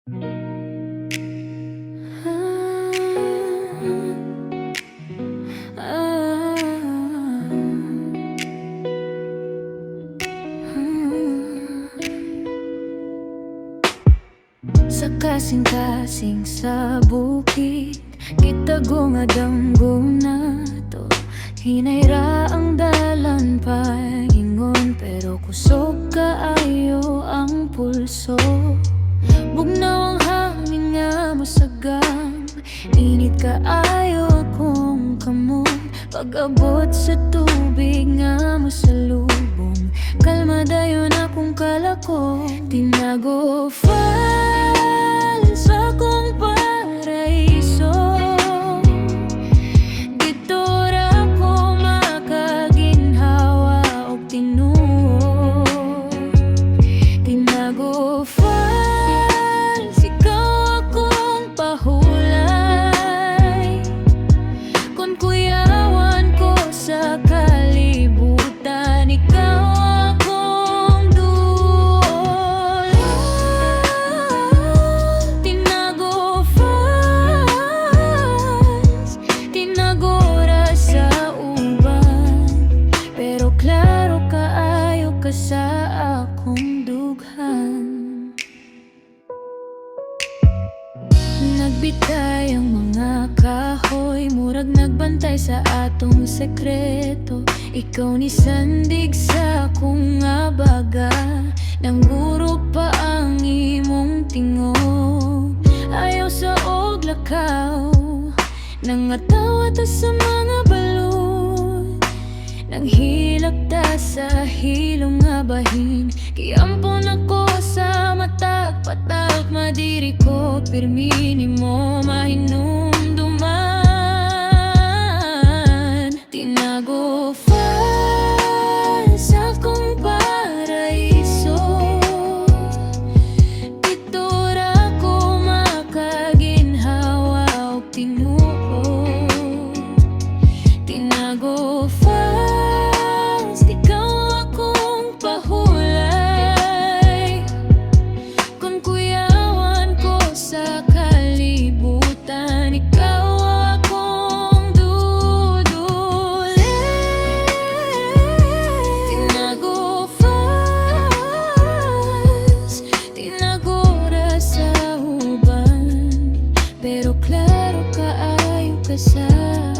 Sa kasing-kasing sa bukid, kitago nga damgo na to. Hinayra ang dalan paingon, pero kusog kaayo ang pulso. Bugnaw ang hangin nga mosagang, init kaayo kung kamot. Pag-abot sa tubig nga mosalubong, kalma dayon akong kalako. Tinago falls akong paraiso, dito ra ko makaginhawa og tinuod. Tinago falls, ikaw akong pahulay, kun kuyawan ko sa kalibutan, ikaw sa akong dughan. Nagbitay ang mga kahoy, murag nagbantay sa atong sekreto. Ikaw ni sandig sa akong abaga, nangguro pa ang imong tingog. Ayaw sa og lakaw, nangatawa ta sa mga balon, nang hilak ta sa hilong nga bahin. Kiampon ako sa matag patag, madiri ko pirmi nimo mahinumduman. Tinago falls akong paraiso, dito ra ko makaginhawa og tinuod. Tinago falls, ikaw akong pahulay, kun kuyawan ko sa kalibutan, ikaw akong dudulin. Tinago falls, tinago ra sa uban, pero klaro kaayo ka sa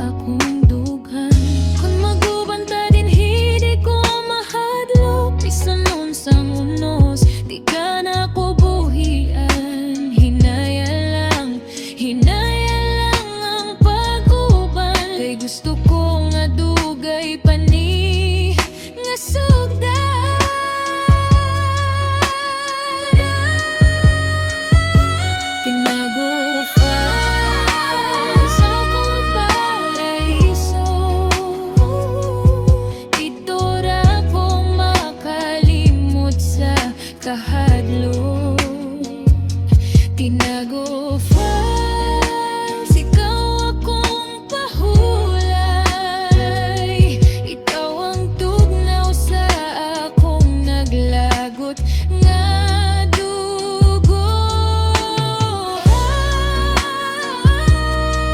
akong dughan. Kung magubanta din hindi ko mahadlok, bisan unsang unos, di ka na ko buhian. Hinaya lang ang pag-uban, kay gusto ko nga dugay pani nga sugdan. Tinago falls akong paraiso, dito ra ko makalimot sa kahadlok. Tinago falls, ikaw akong pahulay, ikaw ang tugnaw sa akong naglagot nga dugo.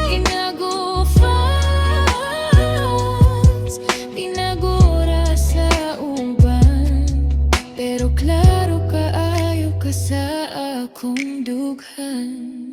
Tinago falls, tinago ra sa uban, pero klaro kaayo ka sa akong dughan.